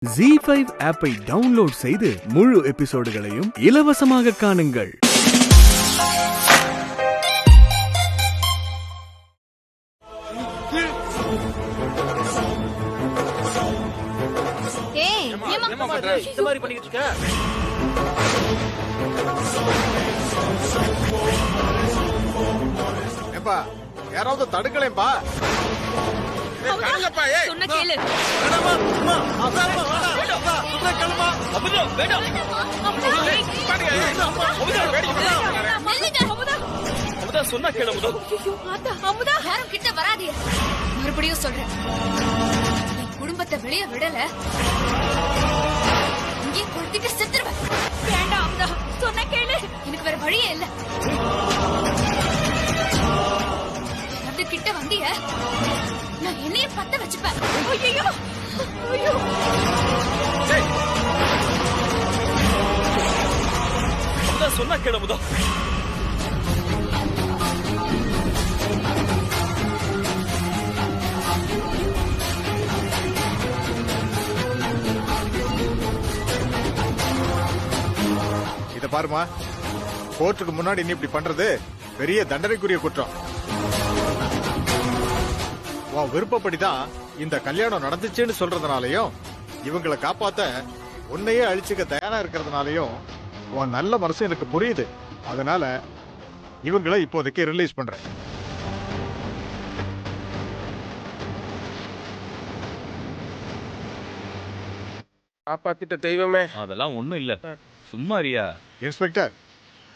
ZEE5 ஆப்பை download செய்து முழு எபிசோடுகளையும் இலவசமாக காணுங்கள். இந்த மாதிரி பண்ணிட்டு இருக்க? ஏப்பா யாராவது தடுக்கலேப்பா. சொன்ன கேளு. சொன்னா கேளு. யாரும் கிட்ட வராதீங்க. மறுபடியும் சொல்றேன், குடும்பத்தை வெளியே விடல இங்கே கொடுத்துட்டு செத்துருவேன். வேண்டாம் அமுதா, சொன்ன கேளு. எனக்கு வேற வழியே இல்ல. அது கிட்ட வந்திய நான் என்னைய பத்த வச்சுப்பேன். ஐயோ ஐயோ, சொன்னா கேளு முதா. இத பாருமா, கோர்ட்டுக்கு முன்னாடி நீ இப்படி பண்றது பெரிய தண்டனைக்குரிய குற்றம். உன் விருப்பப்படிதான் இந்த கல்யாணம் நடந்துச்சுன்னு சொல்றதுனாலயும், இவங்களை காப்பாத்த உன்னையே அழிச்சுக்க தயாரா இருக்கிறதுனாலயும் உன் நல்ல மனசு எனக்கு புரியுது. அதனால இவங்களை இப்போதைக்கு ரிலீஸ் பண்றேன். காப்பாத்திட்ட தெய்வமே. அதெல்லாம் ஒண்ணும் இல்ல, சும்மா ரியா. இன்ஸ்பெக்டர்,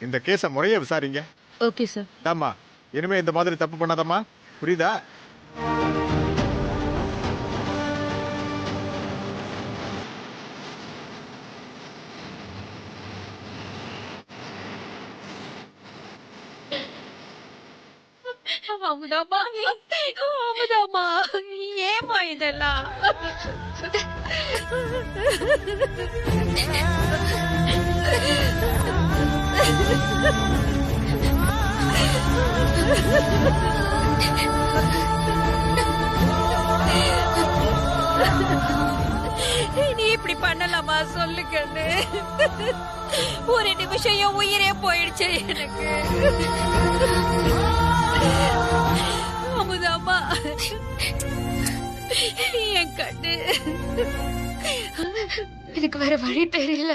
இந்த கேஸ முறைய விசாரிங்க. Okay sir. ஆமா, இனிமே இந்த மாதிரி தப்பு பண்ணாதம்மா, புரியுதா? அமுதாமா, அமுதாமா, ஏமா இதெல்லாம்? நீ இப்படி பண்ணலாமா? சொல்லுக்கண்ணு. ஒரு நிமிஷம் என் உயிரே போயிடுச்சு எனக்கு. அமுதாமா, என் கண்ணு. எனக்கு வேற வழி தெரியல.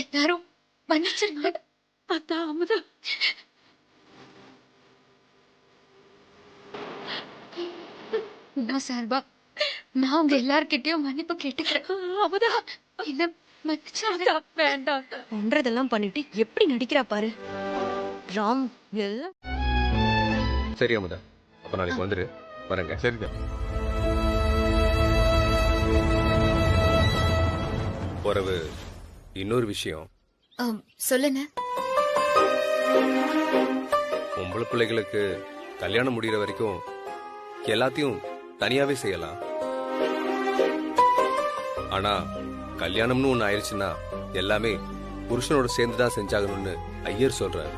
எல்லாரும் மன்னிச்சிருங்க. அதான் அமுதா, சார்பா நான் உங்க எல்லார்கிட்டயும் மன்னிப்பு கேட்டுக்கிறேன். அமுதா, என்ன மன்னிச்சாங்க. வேண்டாம், பண்றதெல்லாம் பண்ணிட்டு எப்படி நடிக்கிறா பாரு. ராம் எல்லாம் சரி அமுதா, அப்ப நாளைக்கு வந்துரு. வரங்க. சரிதான். பிறகு இன்னொரு விஷயம், சொல்லுங்க. பொம்பளை பிள்ளைகளுக்கு கல்யாணம் முடிகிற வரைக்கும் எல்லாத்தையும் தனியாவே செய்யலாம். ஆனா கல்யாணம்னு ஒண்ணு ஆயிடுச்சுன்னா எல்லாமே புருஷனோட சேர்ந்துதான் செஞ்சாகணும்னு ஐயர் சொல்றாரு.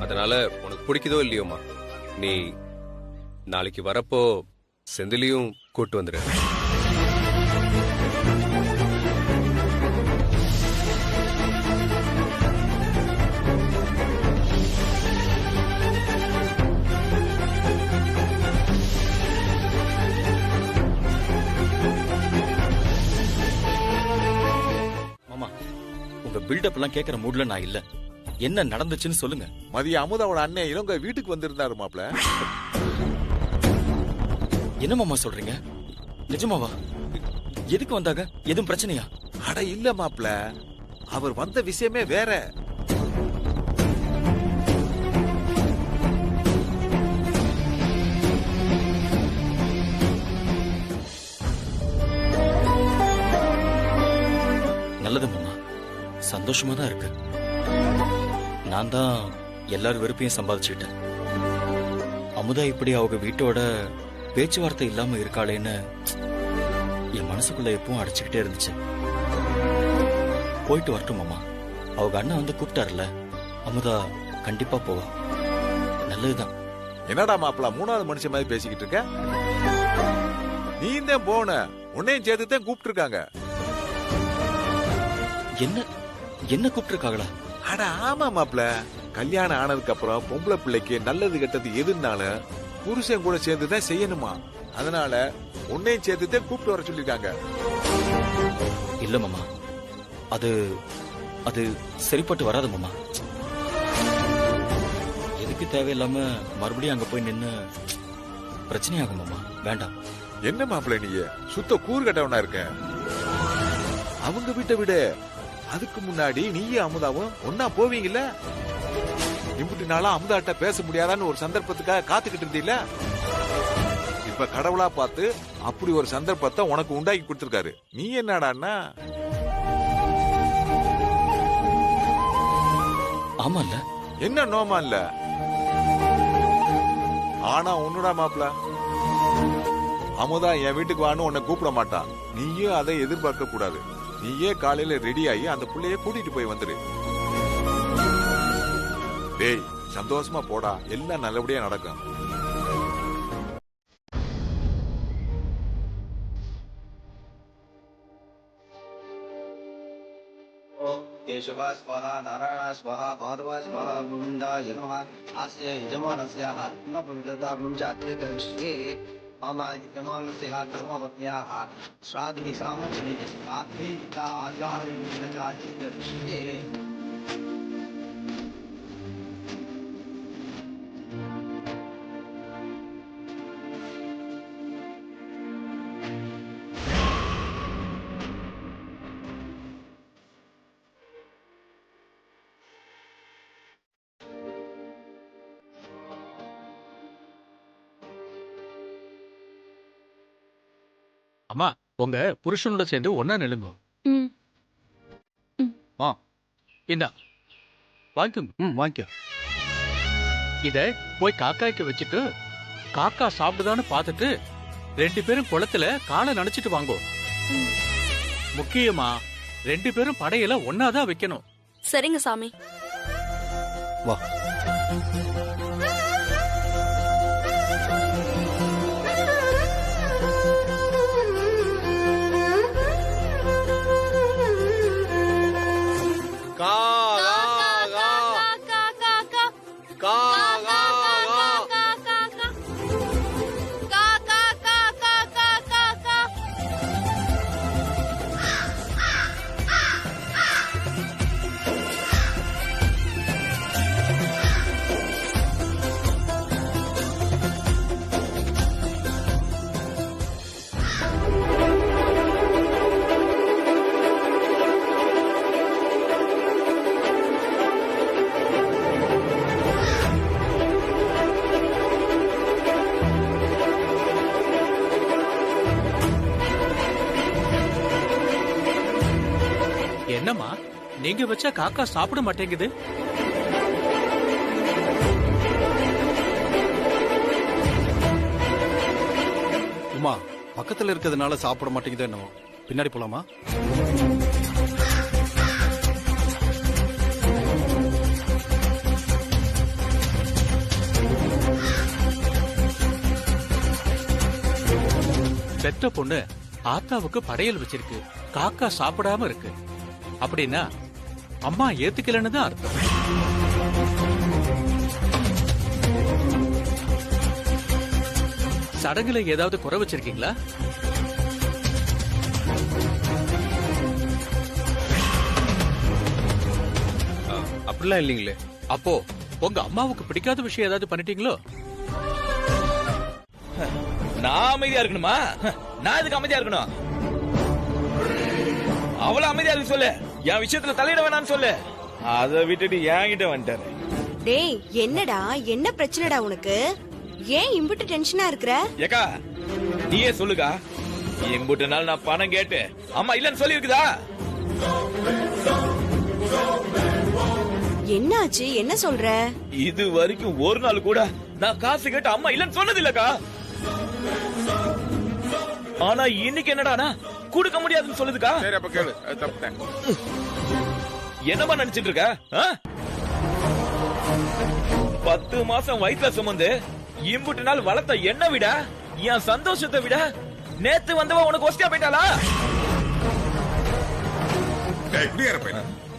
அதனால உனக்கு பிடிக்குதோ இல்லையோமா, நீ நாளைக்கு வரப்போ செந்திலையும் கூட்டு வந்துரு. மாமா, உங்க பில்டப் எல்லாம் கேக்குற மூட்ல நான் இல்ல. என்ன நடந்துச்சுன்னு சொல்லுங்க. மதிய அமுதாவோட அண்ணன் இளங்க வீட்டுக்கு வந்திருந்தாரு மாப்ள. என்ன மாமா சொல்றீங்க? நிஜமாவா? எதுக்கு வந்தாங்க? எதுவும் பிரச்சனையா? அட இல்ல மாப்ள, அவர் வந்த விஷயமே வேற. நல்லது மாமா, சந்தோஷமா தான் இருக்கு. நான் தான் எல்லாரும் வெறுப்பையும் சம்பாதிச்சுட்டேன். அமுதா இப்படி அவங்க வீட்டோட பேச்சுவார்த்தை இல்லாம இருக்காளேன்னு என் மனசுக்குள்ள எப்பவும் அடைச்சுக்கிட்டே இருந்துச்சு. போயிட்டு வரட்டும் மாமா. அவங்க அண்ணன் வந்து கூப்பிட்டாருல, அமுதா கண்டிப்பா போவா. நல்லதுதான். என்னடா மாப்பிள மூணாவது மனுஷன் மாதிரி பேசிக்கிட்டு இருக்க? நீ தான் போன, உன்னையும் சேர்த்துதான் கூப்பிட்டு இருக்காங்க. என்ன கூப்பிட்டுருக்காங்களா? அட ஆமா மாப்பிள, கல்யாணம் ஆனதுக்கு அப்புறம் பொம்பளை பிள்ளைக்கு நல்லது கெட்டது எதுனாலும் புருஷன் கூட சேர்ந்துதான் செய்யணுமா. அதனால உன்னையும் சேர்த்துதான் கூப்பிட்டு வர சொல்லிருக்காங்க. இல்ல மாமா, அது சரிப்பட்டு வராது மாமா. எதுக்கு தேவையில்லாம மறுபடியும் அங்க போய் நின்னு பிரச்சனையாகும் மாமா. வேண்டாம். என்ன மாப்பிள நீ சுத்த கூறு கட்டவனா இருக்க? அவங்க வீட்டை விட அதுக்கு முன்னாடி நீயும் அமுதாவும் ஒன்னா போவீங்கல்ல? இப்படி நாளா அமுதாட்ட பேச முடியாதான்னு ஒரு சந்தர்ப்பத்துக்காக காத்துக்கிட்டு இருந்தீல்ல? இப்ப கடவுளா பார்த்து அப்படி ஒரு சந்தர்ப்பத்தை உனக்கு உண்டாக்கி கொடுத்திருக்காரு. நீ என்னடான்னா? ஆமா இல்ல? என்ன நோமா இல்ல? ஆனா ஒண்ணுடா மாப்பிள, அமுதா என் வீட்டுக்கு வான்னு உன்னை கூப்பிட மாட்டான். நீயும் அதை எதிர்பார்க்க கூடாது. நீயே காலையில ரெடி ஆகி அந்த புள்ளைய கூட்டிட்டு போய் வந்துரு. டேய் சந்தோஷமா போடா, எல்லாம் நல்லபடியா நடக்கும். केशवा स्वाहा नारायण स्वाहा माधवा स्वाहा गोविंदाय नमः अस्य यजमानस्य आत्मपवित्रतां जाते दर्शये मम यजमानस्य धर्मपत्न्याः श्राद्धि सामग्री आत्मीयता आचार्यं जाते दर्शये அம்மா, உங்க புருஷனோட சேர்ந்து ஒன்னா நிலுங்க. இந்தா வாங்கிக்கோங்க. வாங்கிக்கோ. இத போய் காக்காய்க்கு வச்சுட்டு காக்கா சாப்பிடுதான்னு பார்த்துட்டு 2 பேரும் குளத்துல காலை நனைச்சிட்டு வாங்கோ. முக்கியமா 2 பேரும் படையில ஒன்னாதான் வைக்கணும். சரிங்க சாமி. வா. என்னம்மா, நீங்க வச்சா காக்கா சாப்பிட மாட்டேங்குது? உமா, பக்கத்துல இருக்கிறதுனால சாப்பிட மாட்டேங்குதோ என்னவோ. பின்னாடி போலாமா? பெத்த பொண்ணு ஆத்தாவுக்கு படையல் வச்சிருக்கு, காக்கா சாப்பிடாம இருக்கு அப்படின்னா அம்மா ஏத்துக்கலன்னு தான் அர்த்தம். சடங்குல ஏதாவது குறை வச்சிருக்கீங்களா? அப்படிலாம் இல்லீங்களே. அப்போ உங்க அம்மாவுக்கு பிடிக்காத விஷயம் ஏதாவது பண்ணிட்டீங்களோ? நான் அமைதியா இருக்கணுமா? நான் இதுக்கு அமைதியா இருக்கணும்? அவள அமைதியா இருக்கு சொல்லு. என் விஷயத்துல தலையிட வேணாம்னு சொல்லு. அதை விட்டுட்டு என்கிட்ட வந்துட்டாரு. டேய், என்னடா, என்ன பிரச்சனைடா உனக்கு? ஏன் இம்புட்டு டென்ஷனா இருக்கற? ஏக்கா நீயே சொல்லுக்கா. இம்புட்டு நாள் நான் பணம் கேட்டு அம்மா இல்லன்னு சொல்லி இருக்குதா? என்னாச்சு? என்ன சொல்ற? இது வரைக்கும் ஒரு நாள் கூட நான் காசு கேட்டு அம்மா இல்லன்னு சொன்னது இல்லக்கா. ஆனா இன்னைக்கு என்னடானா கொடுக்க முடியாதுன்னு சொல்லுதுக்கா. சரி அப்ப கேளு, அது தப்புட்டேன். என்னமா நினைச்சிட்டு இருக்க? 10 மாசம் வயிற்றுல சுமந்து இம்புட்டு நாள் வளர்த்த என்ன விட என் சந்தோஷத்தை விட நேத்து வந்தவ உனக்கு ஒஸ்டியா போயிட்டாளா?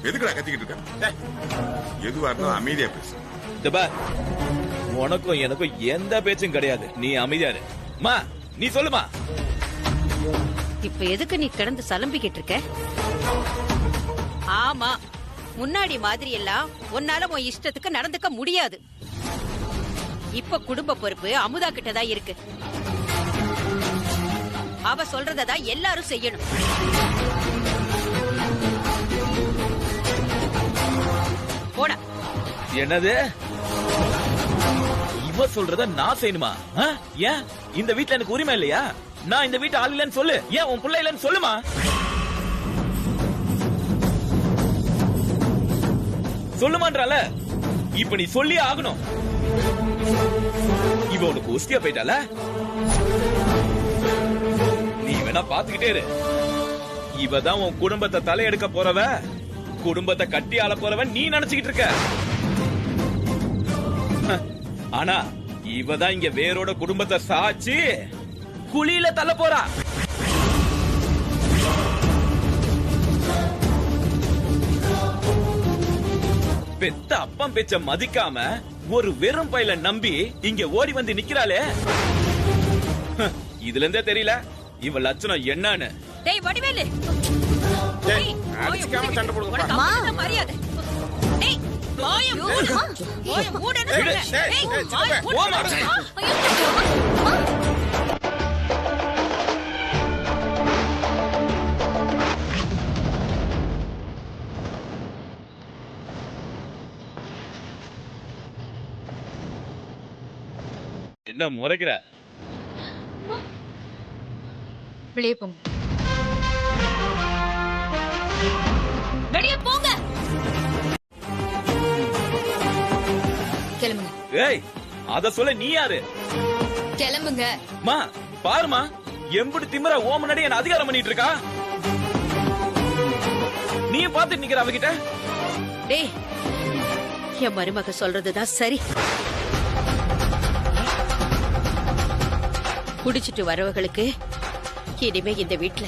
எதுக்குடா கத்திக்கிட்டு இருக்க? எதுவா இருந்தாலும் அமைதியா பேசு. உனக்கும் எனக்கும் எந்த பேச்சும் கிடையாது. நீ அமைதியா இரு. மா நீ சொல்லுமா. இப்ப எதுக்கு நீ கிடந்து சலம்பிக்கிட்டு இருக்க? ஆமா, முன்னாடி மாதிரி எல்லாம் உன்னால உன் இஷ்டத்துக்கு நடந்துக்க முடியாது. இப்ப குடும்ப பொறுப்பு அமுதா கிட்டதான் இருக்கு. அவ சொல்றதான் எல்லாரும் செய்யணும். போடா. என்னது? இவ சொல்றத நான் செய்யணுமா? ஏன் இந்த வீட்டுல எனக்கு உரிமை இல்லையா? நான் இந்த வீட்டு ஆள் இல்லைன்னு சொல்லு. ஏன் உன் பிள்ளை இல்லைன்னு சொல்லுமா. சொல்லுமான்றால இப்ப நீ சொல்லி ஆகணும். இவ உனக்கு ஒஸ்டியா போயிட்டால. நீ வேணா பாத்துக்கிட்டே இரு. இவதான் உன் குடும்பத்தை தலையெடுக்க போறவ, குடும்பத்தை கட்டி ஆள போறவன் நீ நினைச்சுக்கிட்டு இருக்க. ஆனா இவதான் இங்க வேரோட குடும்பத்தை சாச்சி குழியில தள்ள போறா. பெத்த அப்பம் பேச்ச மதிக்காம ஒரு வெறும் பையில நம்பி இங்க ஓடி வந்து நிக்கிறாளே. இதுல இருந்தே தெரியல இவ லட்சணம் என்னன்னு. டேய் வடிவேலு, அடிச்சுக்காம சண்டை போடுங்க. மரியாதை. டேய் வாய மூடு. வாய மூடுன்னு சொல்றேன். டேய் வாய மூடு. என்ன முறைக்கிற? வெளியே போங்க. வெளியே போங்க. கிளம்புங்க. ஏய் அத சொல்ல நீ யாரு? கிளம்புங்க. மா பாருமா, எம்புடி திமிர ஓ முன்னாடி என்ன அதிகாரம் பண்ணிட்டு இருக்கா. நீ பாத்துட்டு நிக்கிற அவகிட்ட. டேய் என் மருமக சொல்றதுதான் சரி. குடிச்சிட்டு வரவங்களுக்கு இனிமே இந்த வீட்டுல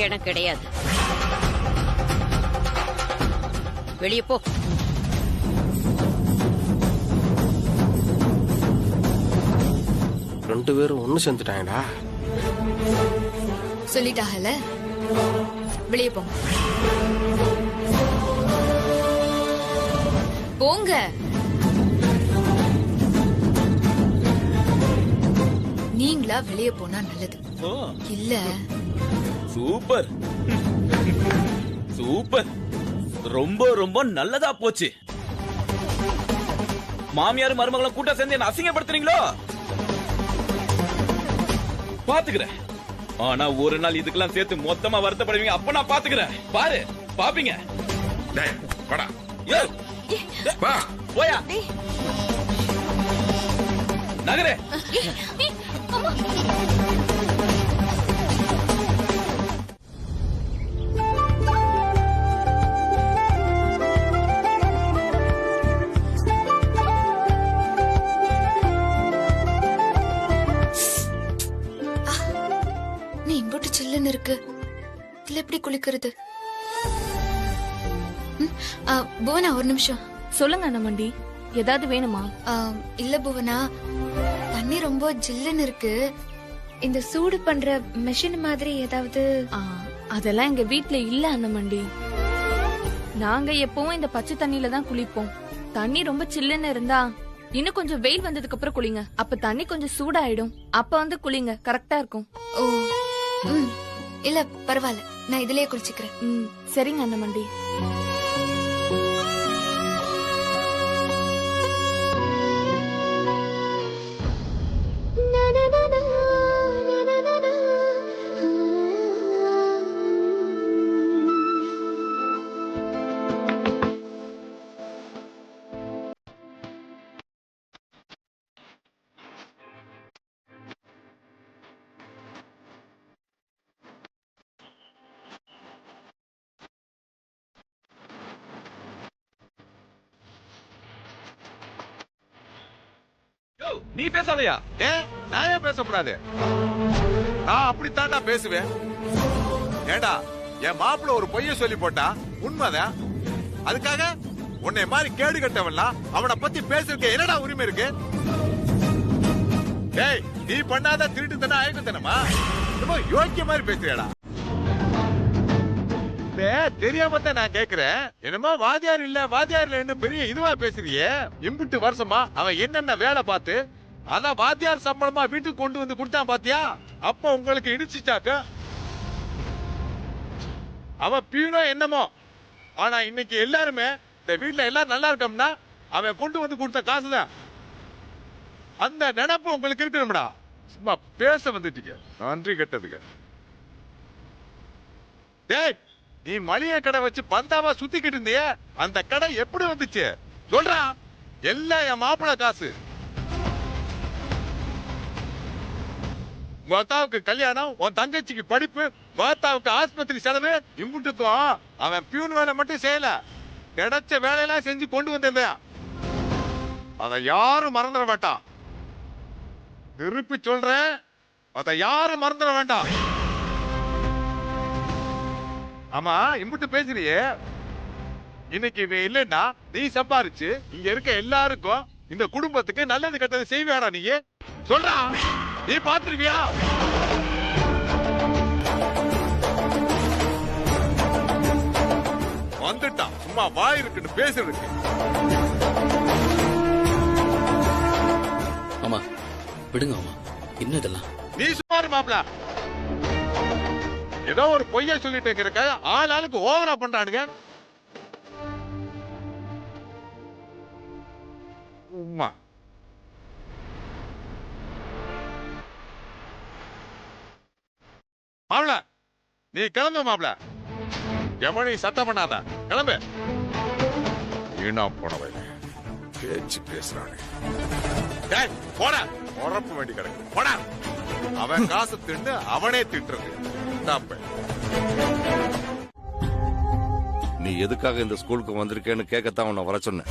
இடம் கிடையாது. வெளியே போ. ரெண்டு பேரும் ஒண்ணு சேர்ந்துட்டாங்கடா. சொல்லிட்டாகல, வெளியே போங்க. போங்க. நீங்களா வெளியே போனா நல்லது. இல்ல சூப்பர் சூப்பர், ரொம்ப ரொம்ப நல்லதா போச்சு. மாமியார் மருமகளும் கூட்ட சேர்ந்து என்ன அசிங்கப்படுத்துறீங்களோ? பாத்துக்கிறேன். ஆனா ஒரு நாள் இதுக்கெல்லாம் சேர்த்து மொத்தமா வருத்தப்படுவீங்க. அப்ப நான் பாத்துக்கிறேன். பாரு பாப்பீங்க. போயா நகரே. நீ இம்புட்டு சில்லுன்னு இருக்கு. இதுல எப்படி குளிக்கிறது? புவனா ஒரு நிமிஷம். சொல்லுங்க அண்ணமண்டி, ஏதாவது வேணுமா? இல்ல புவனா, தண்ணி ரொம்ப ஜில்லுன்னு இருக்கு. இந்த சூடு பண்ற மெஷின் மாதிரி ஏதாவது? அதெல்லாம் எங்க வீட்ல இல்ல அண்ணமண்டி. நாங்க எப்பவும் இந்த பச்சை தண்ணியில தான் குளிப்போம். தண்ணி ரொம்ப சில்லுன்னு இருந்தா இன்னும் கொஞ்சம் வெயில் வந்ததுக்கு அப்புறம் குளிங்க. அப்ப தண்ணி கொஞ்சம் சூடாயிடும். அப்ப வந்து குளிங்க, கரெக்டா இருக்கும். ஓ இல்ல பரவாயில்ல, நான் இதுலயே குளிச்சுக்கிறேன். சரிங்க அண்ணமண்டி. நீ பேசாதயா. நான் ஏன் பேசக்கூடாது? நான் அப்படித்தான்டா பேசுவேன். ஏண்டா என் மாப்பிள்ள ஒரு பொய்ய சொல்லி போட்டா உண்மைதான். அதுக்காக உன்னை மாதிரி கேடு கட்டவன்லாம் அவனை பத்தி பேசுறதுக்கு என்னடா உரிமை இருக்கு? ஏய், நீ பண்ணாத திருட்டுத்தனம் அயக்குத்தனமா? ரொம்ப யோக்கிய மாதிரி பேசுறியாடா? தெரியாம தான் நான் கேக்குறேன். என்னமோ வாத்தியார் இல்ல பெரிய இதுவா பேசுறியே. இம்புட்டு வருஷமா அவன் என்னென்ன வேலை பார்த்து அதான் வாத்தியார் சம்பளமா வீட்டுக்கு கொண்டு வந்து கொடுத்தான் பாத்தியா? அப்ப உங்களுக்கு இடிச்சுட்டாக்க அவன் பியூனோ என்னமோ. ஆனா இன்னைக்கு எல்லாருமே இந்த வீட்டுல எல்லாரும் நல்லா இருக்கோம்னா அவன் கொண்டு வந்து கொடுத்த காசுதான். அந்த நினைப்பு உங்களுக்கு இருக்கணும்டா. சும்மா பேச வந்துட்டீங்க. நன்றி கெட்டதுக்கு. டேய், நீ மளிகை கடை வச்சு பந்தாவா சுத்திக்கிட்டு இருந்திய, அந்த கடை எப்படி வந்துச்சு சொல்றா? எல்லாம் என் மாப்பிள காசு. உங்க அத்தாவுக்கு கல்யாணம், உன் தங்கச்சிக்கு படிப்பு, மாத்தாவுக்கு ஆஸ்பத்திரி செலவு, இம்புட்டுக்கும் அவன் பியூன் வேலை மட்டும் செய்யல, கிடைச்ச வேலையெல்லாம் செஞ்சு கொண்டு வந்தேன். அதை யாரும் மறந்துட வேண்டாம். திருப்பி சொல்றேன், அதை யாரும் மறந்துட வேண்டாம். ஆமா, இம்புட்டு பேசுறியே. இன்னைக்கு இவன் இல்லைன்னா நீ சம்பாரிச்சு இங்க இருக்க எல்லாருக்கும் இந்த குடும்பத்துக்கு நல்லது கெட்டது செய்வியாடா? நீ சொல்றா, நீ பாத்துருவியா? வந்துட்டான், சும்மா வாய் இருக்குன்னு பேசுறதுக்கு. ஆமா விடுங்க ஆமா, என்ன இதெல்லாம்? நீ சுமார் மாப்ள, ஏதோ ஒரு பொய்ய சொல்லிட்டு இருக்க. ஆளுக்கு ஓவரா பண்றானுங்க. உம்மா மாப்ள, நீ கிளம்பு மாப்ள. எவனி சத்தம் பண்ணாத, கிளம்பு. வீணா போனவை பேச்சு பேசுறானே. டேய் போடா, உரப்பு வேண்டி கிடக்கு போடா. அவன் காசு தின்னு அவனே திட்டுறது. நீ எதுக்காக இந்த ஸ்கூலுக்கு வந்திருக்கேன்னு கேட்கத்தான் உன்னை வர சொன்னேன்.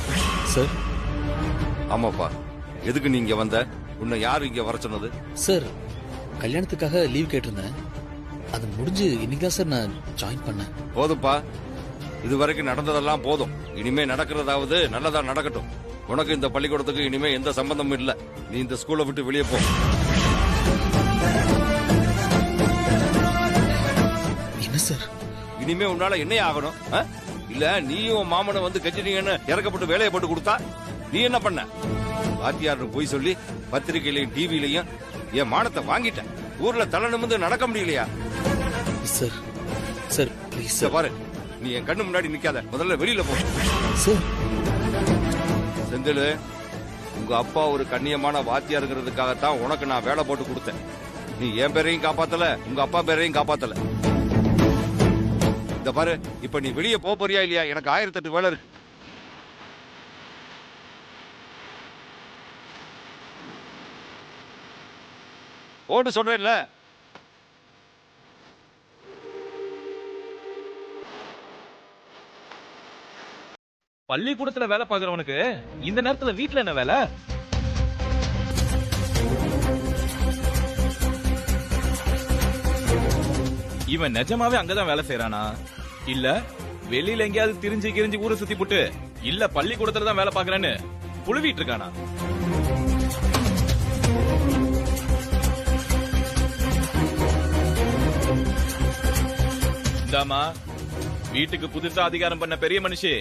சார்? ஆமாப்பா, எதுக்கு நீ இங்க வந்த? உன்னை யாரு இங்க வர சொன்னது? சார், கல்யாணத்துக்காக லீவ் கேட்டிருந்தேன். அது முடிஞ்சு இன்னைக்கு தான் சார் நான் ஜாயின் பண்ணேன். போதும்ப்பா, இது வரைக்கும் நடந்ததெல்லாம் போதும். இனிமே நடக்கிறதாவது நல்லதா நடக்கட்டும். உனக்கு இந்த பள்ளிக்கூடத்துக்கு இனிமே எந்த சம்பந்தமும் இல்ல. நீ இந்த ஸ்கூலை விட்டு வெளியே போ. என்ன சார்? இனிமே உன்னால என்ன ஆகணும்? இல்ல நீயும் மாமனும் வந்து கெஜினீங்கன்னு இறக்கப்பட்டு வேலையை போட்டு கொடுத்தா நீ என்ன பண்ண? வாத்தியார்னு போய் சொல்லி பத்திரிகையிலையும் டிவிலையும் என் மானத்தை வாங்கிட்ட. ஊர்ல தலை நிமிர்ந்து நடக்க முடியலையா? Sir sir please sir. பாரு, நீ என் கண்ணு முன்னாடி நிக்காத, முதல்ல வெளியில போ. சார் செந்தில், உங்க அப்பா ஒரு கண்ணியமான வாத்தியாருங்கிறதுக்காகத்தான் உனக்கு நான் வேலை போட்டு கொடுத்தேன். நீ என் பேரையும் காப்பாத்தல, உங்க அப்பா பேரையும் காப்பாத்தல. இந்த பாரு, இப்ப நீ வெளியே போறியா இல்லையா? எனக்கு 1008 வேலை இருக்கு. ஓட்டு சொல்றேன்ல. பள்ளிக்கூடத்துல வேலை பாக்குறவனுக்கு இந்த நேரத்துல வீட்டுல என்ன வேலை? இவன் நிஜமாவே அங்கதான் வேலை செய்யறானா, இல்ல வெளியில எங்கேயாவது திரிஞ்சு ஊரை சுத்தி போட்டு இல்ல பள்ளிக்கூடத்துல தான் வேலை பாக்குறேன்னு புழுவிட்டு இருக்கானா? இந்தாமா, வீட்டுக்கு புதுசா அதிகாரம் பண்ண பெரிய மனுஷி,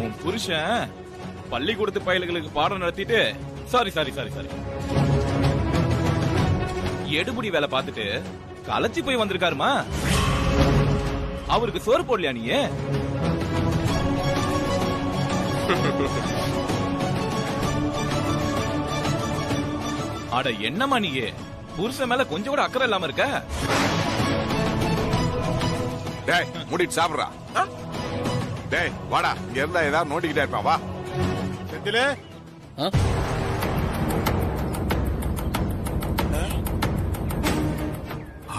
உன் புருஷன் பள்ளிக்கூடத்து பயல்களுக்கு பாடம் நடத்திட்டு சாரி எடுபடி வேலை பார்த்துட்டு களைச்சு போய் வந்திருக்காருமா. அவருக்கு சோறு போடலையா நீ? அட என்னமா நீ புருஷன் மேல கொஞ்சம் கூட அக்கறை இல்லாம இருக்க? டேய் மூடிட்டு சாப்பிடுறா. டேய் வாடா, இங்க இருந்தா ஏதாவது நோண்டிக்கிட்டே இருப்பான். வா செந்திலே.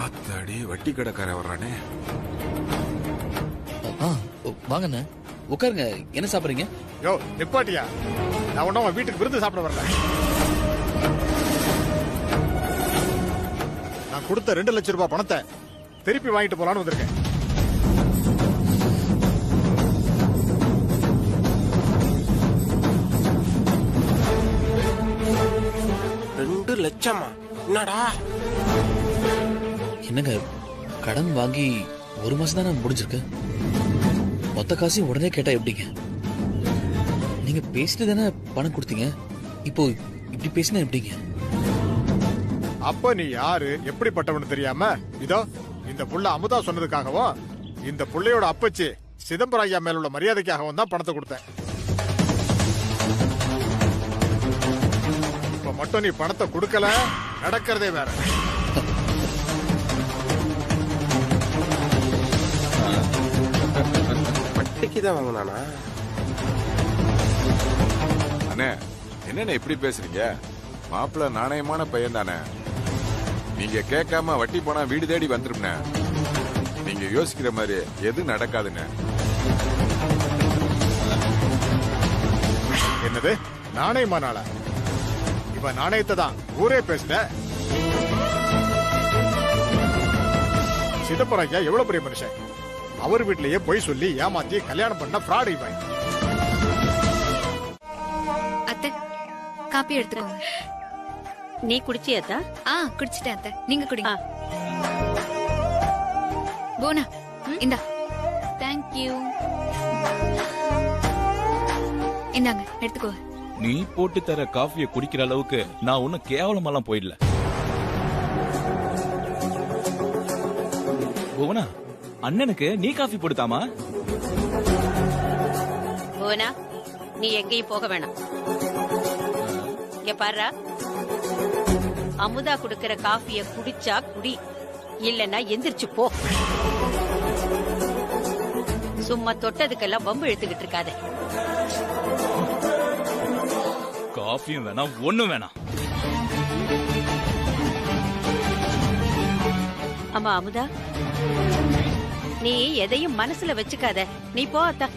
ஆத்தாடி, வட்டி கடைக்காரன் வர்றானே. வாங்கண்ணே, உட்காருங்க. என்ன சாப்பிடுறீங்க? யோ நிப்பாட்டியா, நான் ஒன்னும் அவன் வீட்டுக்கு விருந்து சாப்பிட வரல. நான் கொடுத்த 2 லட்சம் ரூபாய் பணத்தை திருப்பி வாங்கிட்டு போலான்னு வந்திருக்கேன். லட்சமா? என்னடா என்னங்க, கடன் வாங்கி 1 மாசம் தானே முடிஞ்சிருக்கு. மொத்த காசையும் உடனே கேட்டா எப்படிங்க? நீங்க பேசிட்டு தானே பணம் கொடுத்தீங்க. இப்போ இப்படி பேசினா எப்படிங்க? அப்ப நீ யாரு, எப்படிப்பட்டவனு தெரியாம இதோ இந்த புள்ள அமுதா சொன்னதுக்காகவும் இந்த புள்ளையோட அப்பச்சி சிதம்பரம் ஐயா மேல உள்ள மரியாதைக்காகவும் தான் பணத்தை கொடுத்தேன். இப்ப மட்டும் நீ பணத்தை கொடுக்கல, நடக்கிறதே வேற. வட்டிக்குதான் வாங்கினானா? அண்ணே, என்னண்ணே இப்படி பேசுறீங்க? மாப்பிள்ள நாணயமான பையன் தானே. நீங்க கேட்காம வட்டி போனா வீடு தேடி வந்துரும்ண்ணே. நீங்க யோசிக்கிற மாதிரி எது நடக்காதுண்ணே. என்னது நாணயமானால? இவன் நாணயத்தை தான் ஊரே பேசுத. சிதம்பரம் ஐயா எவ்வளவு பெரிய மனுஷன். அவர் வீட்டிலேயே போய் சொல்லி ஏமாத்தி கல்யாணம் பண்ண ஃப்ராட் இவன். அத்தை, காப்பி எடுத்துக்கோங்க. நீ குடிச்சியாத்தா? குடிச்சிட்டேன் அத்தை. நீங்க குடிங்க. போனா இந்தா. தேங்க்யூ. இந்தாங்க எடுத்துக்கோ. நீ போட்டு தர காஃபியை குடிக்கிற அளவுக்கு நான் ஒன்னும் கேவலமெல்லாம் போயிடல. புவனா, அண்ணனுக்கு நீ காஃபி போடுதாமா? புவனா, நீ எங்கேயும் போக வேணாம். இங்க பாரு, அமுதா குடுக்கிற காஃபிய குடிச்சா குடி, இல்லன்னா எந்திரிச்சு போ. சும்மா தொட்டதுக்கெல்லாம் வம்பு இழுத்துக்கிட்டு இருக்காத. காஃபியும் வேணாம், ஒண்ணும் வேணாம். ஆமா அமுதா, நீ எதையும் மனசுல வச்சுக்காத. நீ போ அத்தா.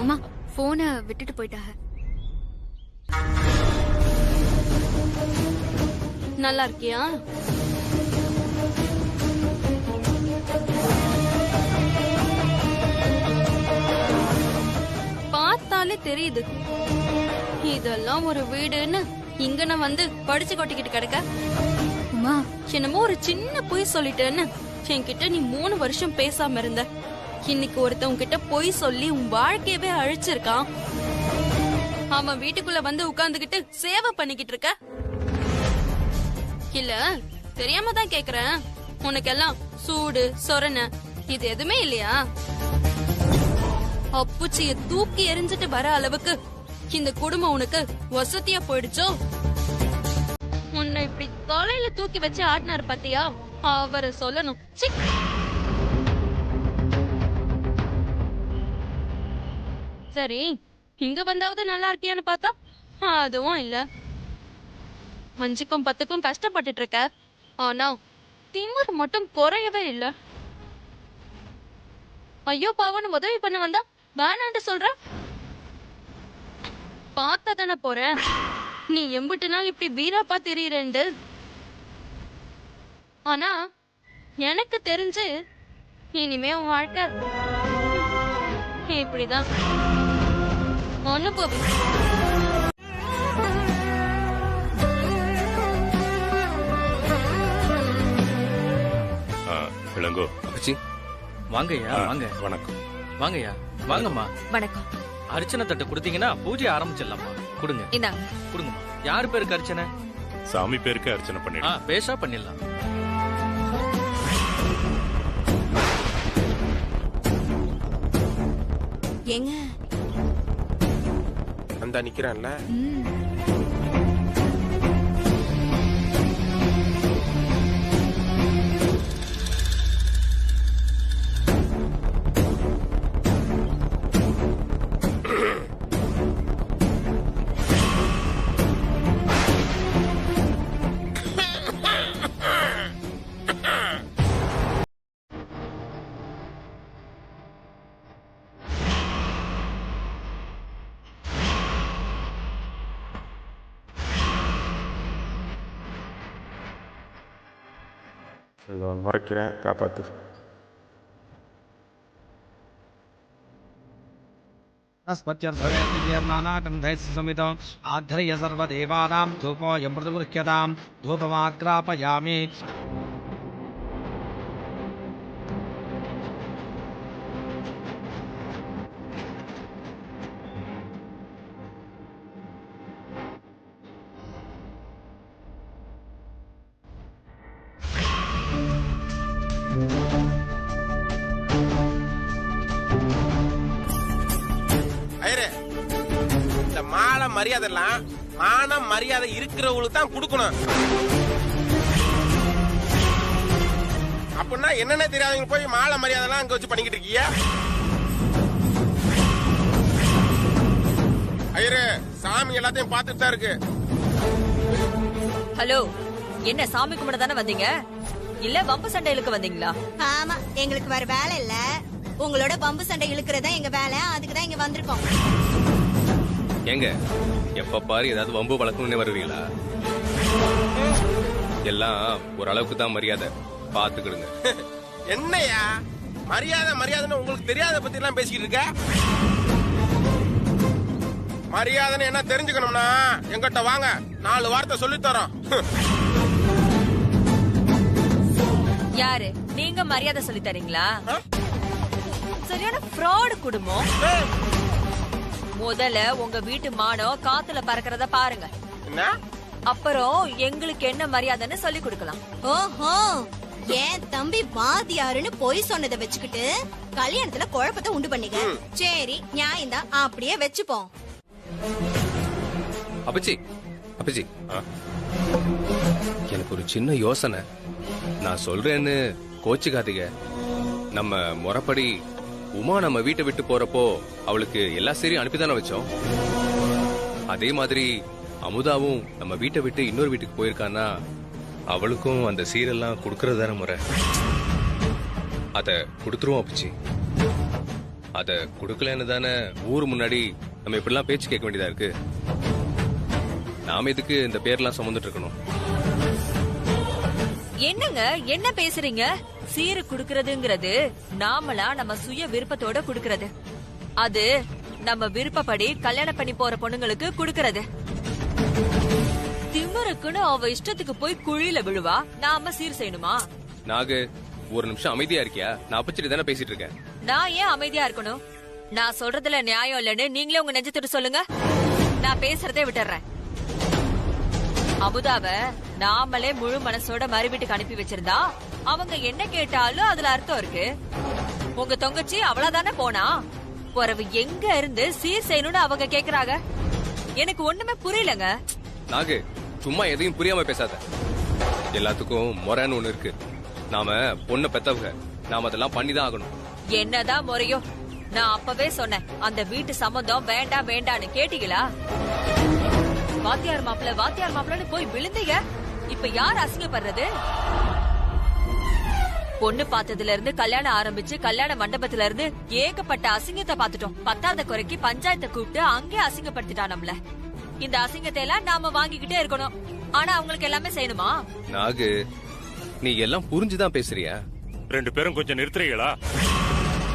உமா, போனை விட்டுட்டு போயிட்டாங்க. நல்லா இருக்கியா? பார்த்தாலே தெரியுது இதெல்லாம் ஒரு வீடுன்னு. இங்க நான் வந்து படிச்சு கொட்டிக்கிட்டு கிடக்க. உமா, என்னமோ ஒரு சின்ன பொய் சொல்லிட்டேன்னு என்கிட்ட நீ 3 வருஷம் பேசாம இருந்த. இன்னைக்கு ஒருத்தவங்க கிட்ட பொய் சொல்லி உன் வாழ்க்கையவே அழிச்சிருக்கான். அவன் வீட்டுக்குள்ள வந்து உட்கார்ந்துகிட்டு சேவை பண்ணிக்கிட்டு இருக்க. இல்ல, தெரியாம தான் கேக்குறேன். உனக்கெல்லாம் சூடு சொரண இது எதுவுமே இல்லையா? அப்புச்சிய தூக்கி எரிஞ்சிட்டு வர அளவுக்கு இந்த குடும்பம் உனக்கு வசதியா போயிடுச்சோ? உன்னை இப்படி தொலைல தூக்கி வச்சு ஆட்டினாரு பாத்தியா, அவரை சொல்லணும். சரி, இங்க வந்தாவது நல்லா இருக்கியான்னு பார்த்தா அதுவும் இல்ல. 5க்கும் 10க்கும் கஷ்டப்பட்டுட்டு இருக்க, ஆனா திமிரு மட்டும் குறையவே இல்ல. ஐயோ பாவன்னு உதவி பண்ண வந்தா வேணான்னு சொல்ற. பார்த்தா தானே போற, நீ எம்பிட்டு நாள் இப்படி வீராப்பா தெரியறேண்டு. ஆனா எனக்கு தெரிஞ்சு இனிமே உன் வாழ்க்கை இப்படிதான் அனுபவி. இளங்கோ அப்பச்சி, வாங்கய்யா வாங்க. வணக்கம். வாங்கய்யா வாங்கம்மா. வணக்கம். அர்ச்சனை தட்டை கொடுத்தீங்கன்னா பூஜை ஆரம்பிச்சிடலாமா? கொடுங்க. இந்தாங்க. கொடுங்கம்மா. யார் பேருக்கு அர்ச்சனை? சாமி பேருக்கு அர்ச்சனை பண்ணிடலாம். பேஷா பண்ணிடலாம். ஏங்க அந்த நிக்கிறான்ல, முறைக்கிறேன், காப்பாத்து. ஆத்ரய சர்வதேவானாம் தூபோயம் பிரதிமுக்கியதாம் தூபமாக்ராபயாமி. ஐயரே, இந்த மாலை மரியாதை எல்லாம் மானம் மரியாதை இருக்கிறவங்களுக்கு தான் கொடுக்கணும். அப்படின்னா என்னன்னே தெரியாதவங்க போய் மாலை மரியாதை எல்லாம் அங்க வச்சு பண்ணிக்கிட்டு இருக்கீங்க. ஐயரே, சாமி எல்லாத்தையும் பார்த்துட்டு தான் இருக்கு. ஹலோ, என்ன சாமி கும்பிட தானே வந்தீங்க? இல்ல வம்பு சண்டை இழுக்க வந்தீங்களா? ஆமா, எங்களுக்கு வேற வேலை இல்ல. உங்களோட பம்பு சண்டை இழுக்கிறதா எங்க வேலை. அதுக்குதான் இங்க வந்திருக்கோம். ஏங்க எப்ப பாரு ஏதாவது வம்பு வழக்கம்னு வருவீங்களா? எல்லாம் ஓரளவுக்கு தான் மரியாதை, பாத்துக்கிடுங்க. என்னையா மரியாதை மரியாதைன்னு உங்களுக்கு தெரியாத பத்தி எல்லாம் பேசிக்கிட்டு இருக்க? மரியாதைன்னு என்ன தெரிஞ்சுக்கணும்னா எங்கிட்ட வாங்க, 4 வார்த்தை சொல்லி தரோம். யாரு நீங்க மரியாதை சொல்லி தரீங்களா? சரியான ஃப்ராட் குடும்பம். முதல்ல உங்க வீட்டு மானம் காத்துல பறக்கிறத பாருங்க. அப்புறம் எங்களுக்கு என்ன மரியாதைன்னு சொல்லி கொடுக்கலாம். ஓஹோ, ஏன் தம்பி வாதியாருன்னு பொய் சொன்னதை வச்சுக்கிட்டு கல்யாணத்துல குழப்பத்தை உண்டு பண்ணீங்க. சரி, நியாயம்தான், அப்படியே வச்சுப்போம். அப்பச்சி அப்பச்சி, எனக்கு ஒரு சின்ன யோசனை. நான் சொல்றேன்னு கோச்சுக்காதீங்க. நம்ம முறைப்படி உமா நம்ம வீட்டை விட்டு போறப்போ அவளுக்கு எல்லா சரியும் அனுப்பிதானே வச்சோம். அதே மாதிரி அமுதாவும் நம்ம வீட்டை விட்டு இன்னொரு வீட்டுக்கு போயிருக்கான்னா அவளுக்கும் அந்த சீரெல்லாம் கொடுக்கறது தானே முறை. அத கொடுத்துருவோம் அப்பச்சி. அத கொடுக்கலன்னு தானே ஊர் முன்னாடி நம்ம இப்படிலாம் பேச்சு கேட்க வேண்டியதா இருக்கு. நாம எதுக்கு இந்த பேர்லாம் சுமந்துட்டு இருக்கணும்? என்னங்க என்ன பேசுறீங்க? சீரு குடுக்கறதுங்கிறது நாமளா நம்ம சுய விருப்பத்தோட குடுக்கறது. அது நம்ம விருப்பப்படி கல்யாணம் பண்ணி போற பொண்ணுங்களுக்கு குடுக்கறது. திமிருக்குன்னு அவ இஷ்டத்துக்கு போய் குழியில விழுவா, நாம சீர் செய்யணுமா? நாகு, ஒரு நிமிஷம் அமைதியா இருக்கியா? நான் அப்பச்சிட்டு தானே பேசிட்டு இருக்கேன். நான் ஏன் அமைதியா இருக்கணும்? நான் சொல்றதுல நியாயம் இல்லைன்னு நீங்களே உங்க நெஞ்சத்தோட சொல்லுங்க. நான் பேசுறதே விட்டுறேன். அமுதாவ நாமளே முழு மனசோட மறு வீட்டுக்கு அனுப்பி வச்சிருந்தா அவங்க என்ன கேட்டாலும் அதுல அர்த்தம் இருக்கு. உங்க தொங்கச்சி அவ்வளவுதானே போனா, பிறவு எங்க இருந்து சீர் செய்யணும்னு அவங்க கேக்குறாங்க. எனக்கு ஒண்ணுமே புரியலங்க. நாகு, சும்மா எதையும் புரியாம பேசாத. எல்லாத்துக்கும் முறைன்னு ஒண்ணு இருக்கு. நாம பொண்ணை பெத்தவங்க, நாம அதெல்லாம் பண்ணிதான் ஆகணும். என்னதான் முறையோ, நான் அப்பவே சொன்னேன் அந்த வீட்டு சம்பந்தம் வேண்டாம் வேண்டான்னு. கேட்டீங்களா? வாத்தியார் மாப்பிள்ளன்னு போய் விழுந்தீங்க. இப்ப யார் அசிங்கப்படுறது? பொண்ணு பார்த்ததுல இருந்து கல்யாணம் ஆரம்பிச்சு கல்யாண மண்டபத்துல இருந்து ஏகப்பட்ட அசிங்கத்தை பாத்துட்டோம். 10வது குறைக்கு பஞ்சாயத்தை கூப்பிட்டு அங்கே அசிங்கப்படுத்திட்டா நம்மள. இந்த அசிங்கத்தை எல்லாம் நாம வாங்கிக்கிட்டே இருக்கணும். ஆனா அவங்களுக்கு எல்லாமே செய்யணுமா? நாகு, நீ எல்லாம் புரிஞ்சுதான் பேசுறியா? 2 பேரும் கொஞ்சம் நிறுத்துறீங்களா?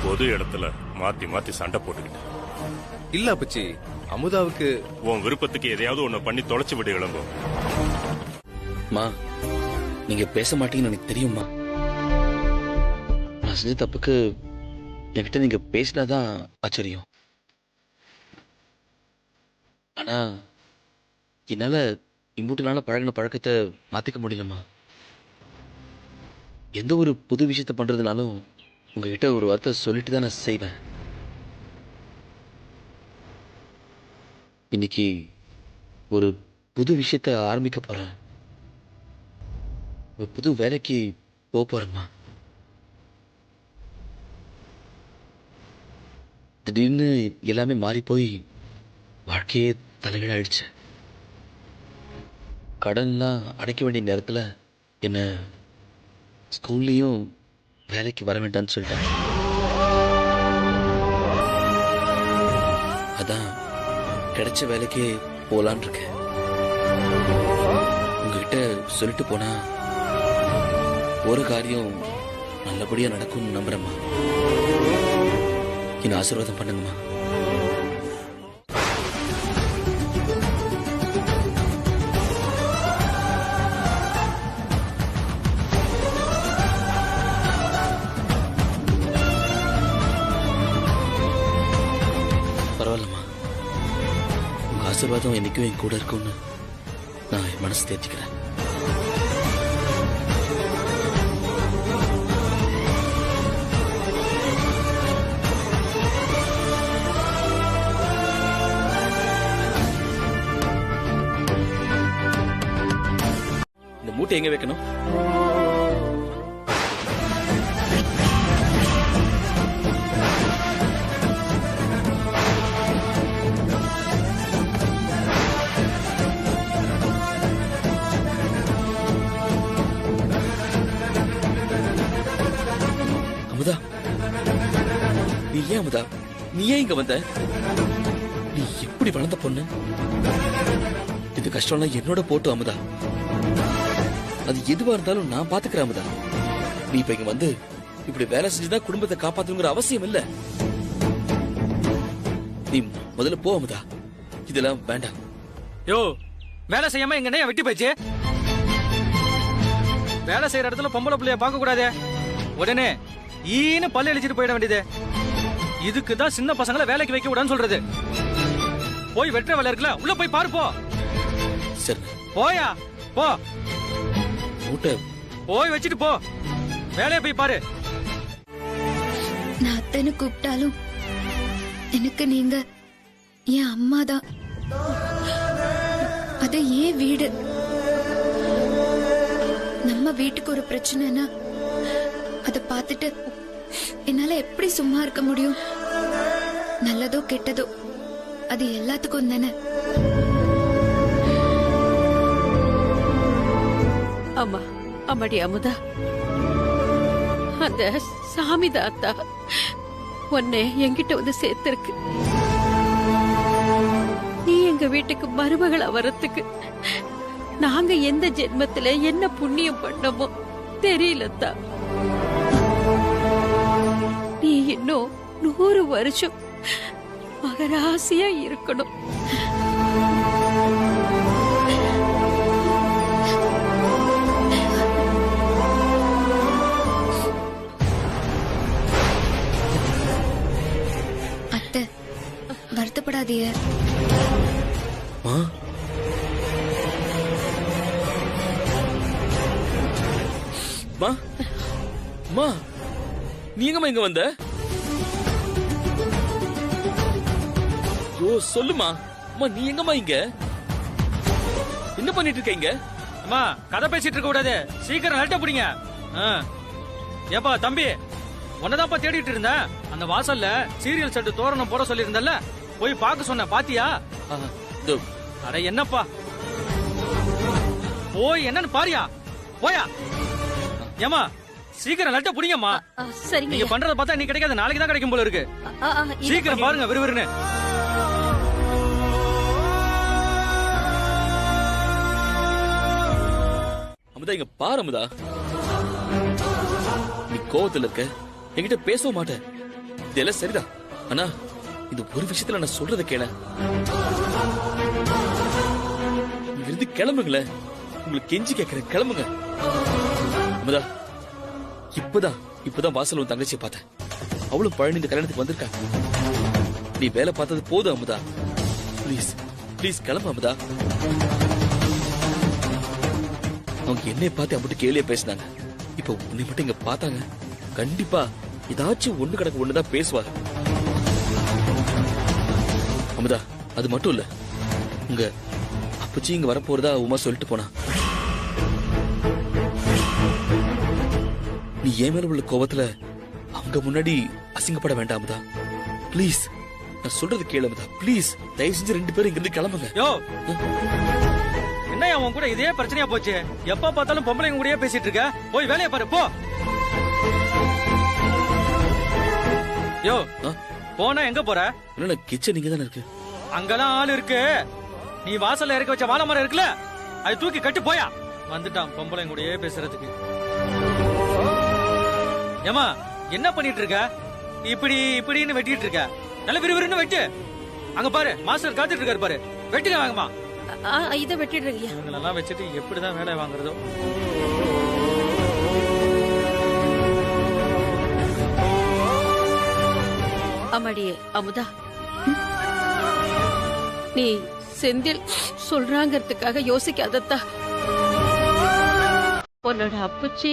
பொது இடத்துல மாத்தி மாத்தி சண்டை போட்டுக்கிட்டு. இல்ல அப்பச்சி, அமுதாவுக்கு உன் விருப்பத்துக்கு எதையாவது ஒண்ணு பண்ணி தொலைச்சு விடு. இளங்கோ, மா, நீங்க பேச மாட்டீங்கன்னு எனக்கு தெரியுமா? நான் செஞ்ச தப்புக்கு என்கிட்ட நீங்க பேசினாதான் ஆச்சரியம். ஆனா என்னால இம்பூட்டு நாள பழகின பழக்கத்தை மாத்திக்க முடியலம்மா. எந்த ஒரு புது விஷயத்த பண்றதுனாலும் உங்ககிட்ட ஒரு வார்த்தை சொல்லிட்டு தான் நான் செய்வேன். இன்னைக்கு ஒரு புது விஷயத்த ஆரம்பிக்க போறேன். ஒரு புது வேலைக்கு போறேம்மா. திடீர்னு எல்லாமே மாறி போய் வாழ்க்கையே தலைகீழ ஆயிடுச்சு. கடன்லாம் அடைக்க வேண்டிய நேரத்தில் என்ன ஸ்கூல்லையும் வேலைக்கு வர வேண்டாம்னு சொல்லிட்டேன். அதான் கிடைச்ச வேலைக்கு போலான் இருக்கேன். உங்ககிட்ட சொல்லிட்டு போனா போற காரியம் நல்லபடியா நடக்கும்னு நம்புறேம்மா. என்ன ஆசீர்வாதம் பண்ணுங்கம்மா. பரவாயில்லம்மா, உங்க ஆசீர்வாதம் என்னைக்கும் என் கூட இருக்கும்னு நான் என் மனசு தேர்த்திக்கிறேன். இந்த மூட்டை எங்க வைக்கணும்? அமுதா, நீ ஏன் அமுதா, நீ ஏன் இங்க வந்த? நீ எப்படி வளர்ந்த பொண்ணு? இது கஷ்டம்லாம் என்னோட போட்டு அமுதா. அது எதுவா இருந்தாலும் நான் பாத்துக்கிறேன் அமுதா. நீ இப்ப இங்க வந்து இப்படி வேலை செஞ்சுதான் குடும்பத்தை காப்பாத்துங்கிற அவசியம் இல்ல. நீ முதல்ல போ அமுதா, இதெல்லாம் வேண்டாம். யோ, வேலை செய்யாம எங்க என்ன வெட்டி போச்சு? வேலை செய்யற இடத்துல பொம்பளை பிள்ளைய பார்க்க கூடாதே. உடனே ஈன்னு பல்லு அழிச்சிட்டு போயிட வேண்டியது. இதுக்குதான் சின்ன பசங்களை வேலைக்கு வைக்க விடான்னு சொல்றது. போய் வெட்டுற வேலை இருக்குல்ல, உள்ள போய் பாரு போ. சரி போயா, போ. மூட்டை போய் வச்சுட்டு போ, வேலையை போய் பாரு. நான் அத்தனை கூப்பிட்டாலும் எனக்கு நீங்க என் அம்மா தான். அது ஏன் வீடு. நம்ம வீட்டுக்கு ஒரு பிரச்சனைனா அதை பார்த்துட்டு என்னால எப்படி சும்மா இருக்க முடியும்? நல்லதோ கெட்டதோ அது எல்லாத்துக்கும் தானே. அம்மா, அம்மாடி அமுதா, அந்த சாமி தாத்தா உன்னை என்கிட்ட வந்து சேர்த்திருக்கு. நீ எங்க வீட்டுக்கு மருமகளா வரத்துக்கு நாங்க எந்த ஜென்மத்துல என்ன புண்ணியம் பண்ணமோ தெரியலத்தா. நீ இன்னும் 100 வருஷம் மகராசியா இருக்கணும். அத்தை, வருத்தப்படாதீங்க. நீ எங்கம்மா இங்க வந்த? ஓ, சொல்லுமா. அம்மா, நீ எங்கம்மா இங்க? என்ன பண்ணிட்டு இருக்க இங்க? அம்மா, கதை பேசிட்டு இருக்க கூடாது. சீக்கிரம் நட்ட புடிங்க. ஏப்பா தம்பி, உன்னதான்ப்பா தேடிட்டு இருந்தேன். அந்த வாசல்ல சீரியல் செட்டு தோரணம் போட சொல்லி இருந்தல்ல, போய் பார்க்க சொன்ன, பாத்தியா? அட என்னப்பா, போய் என்னன்னு பாரியா, போயா. ஏமா, சீக்கிரம் நட்ட புடிங்கம்மா. சரிங்க. நீங்க பண்றத பார்த்தா நீ கிடைக்காது, நாளைக்கு தான் கிடைக்கும் போல இருக்கு. சீக்கிரம் பாருங்க, விறுவிறுன்னு. அமுதா, இங்க பாரு அமுதா. நீ கோவத்துல இருக்க, என்கிட்ட பேசவும் மாட்டேன். இதெல்லாம் சரிதான். ஆனா இந்த ஒரு விஷயத்துல நான் சொல்றத கேள. இங்க இருந்து கிளம்புங்களேன். உங்களுக்கு கெஞ்சி கேட்கிறேன், கிளம்புங்க. அமுதா, இப்பதான் வாசல் உன் தங்கச்சியை பார்த்தேன். அவளும் பழனி இந்த கல்யாணத்துக்கு வந்திருக்கா. நீ வேலை பார்த்தது போதும் அமுதா. ப்ளீஸ் ப்ளீஸ் கிளம்பு அமுதா. அவங்க என்னை பார்த்து அப்படி கேலியா பேசினாங்க. இப்ப உன்னை மட்டும் இங்க பார்த்தாங்க, கண்டிப்பா ஏதாச்சும் ஒண்ணு கிடக்கு ஒண்ணுதான் பேசுவார். அமுதா, அது மட்டும் இல்ல, உங்க அப்பச்சி இங்க வரப்போறதா உமா சொல்லிட்டு போனா. நீ ஏன் மேல உள்ள கோபத்துல அவங்க முன்னாடி அசிங்கப்பட வேண்டாம் அமுதா. ப்ளீஸ், நான் சொல்றது கேளு அமுதா. ப்ளீஸ், தயவு செஞ்சு 2 பேரும் இங்கிருந்து கிளம்புங்க. யோ, என்ன அவன் கூட இதே பிரச்சனையா போச்சு? எப்ப பார்த்தாலும் பொம்பளைங்க கூடயே பேசிட்டு இருக்க. போய் வேலையை பாரு, போ. யோ, போனா எங்க போற? இல்ல, கிச்சன் இங்க தானே இருக்கு. அங்கெல்லாம் ஆள் இருக்கு. நீ வாசல்ல இறக்க வச்ச வாழை மரம் இருக்குல்ல, அது தூக்கி கட்டு போயா. வந்துட்டான் பொம்பளைங்க கூடயே பேசுறதுக்கு. ஏமா என்ன பண்ணிட்டு இருக்க? இப்படின்னு வெட்டிட்டு இருக்க. நல்ல விறுவிறுன்னு வெட்டு. அங்க பாரு, மாஸ்டர் காத்துட்டு இருக்காரு பாரு. வெட்டுங்க வாங்கம்மா. இதை வெட்டிடுறீங்க. இவங்களெல்லாம் வச்சுட்டு எப்படிதான் வேலை வாங்குறதோ. அம்மாடியே அமுதா, நீ செந்தில் சொல்றாங்கிறதுக்காக யோசிக்காதத்தா. உன்னோட அப்புச்சி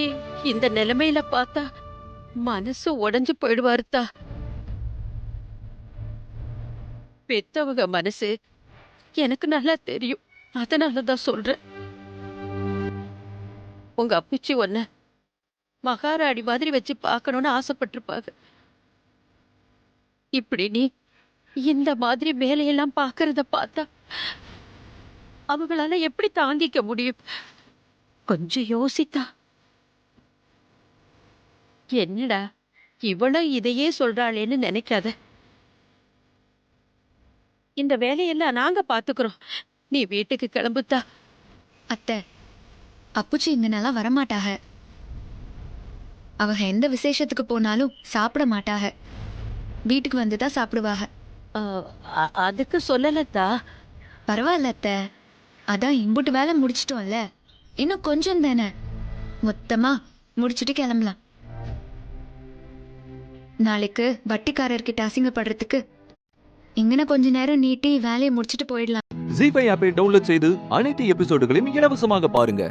இந்த நிலைமையில பார்த்தா மனசு உடைஞ்சு போயிடுவாருத்தா. பெத்தவங்க மனசு எனக்கு நல்லா தெரியும். அதனாலதான் சொல்றேன். உங்க அப்புச்சி ஒன்ன மகாராணி மாதிரி வச்சு பார்க்கணும்னு ஆசைப்பட்டிருப்பாங்க. இப்படி நீ இந்த மாதிரி வேலையெல்லாம் பார்க்கறத பார்த்தா அவங்களால எப்படி தாங்கிக்க முடியும்? கொஞ்சம் யோசித்தா. என்னடா இவ்வளவு இதையே சொல்றாளேன்னு நினைக்காத. இந்த வேலையெல்லாம் நாங்க பாத்துக்கிறோம். நீ வீட்டுக்கு கிளம்புத்தா. அத்தை, அப்புச்சி இங்க நல்லா வரமாட்டாக. அவங்க எந்த விசேஷத்துக்கு போனாலும் சாப்பிட மாட்டாக. வீட்டுக்கு வந்துதான் சாப்பிடுவாங்க. அதுக்கு சொல்லலத்தா. பரவாயில்ல அத்தை, அதான் இம்புட்டு வேலை முடிச்சிட்டோம்ல, இன்னும் கொஞ்சம் தானே, மொத்தமா முடிச்சுட்டு கிளம்பலாம். நாளைக்கு வட்டிக்காரர்கிட்ட அசிங்கப்படுறதுக்கு இங்கன கொஞ்ச நேரம் நீட்டி வேலையை முடிச்சுட்டு போயிடலாம். ஜீ5 ஆப்பை டவுன்லோட் செய்து அனைத்து எபிசோடுகளையும் இலவசமாக பாருங்க.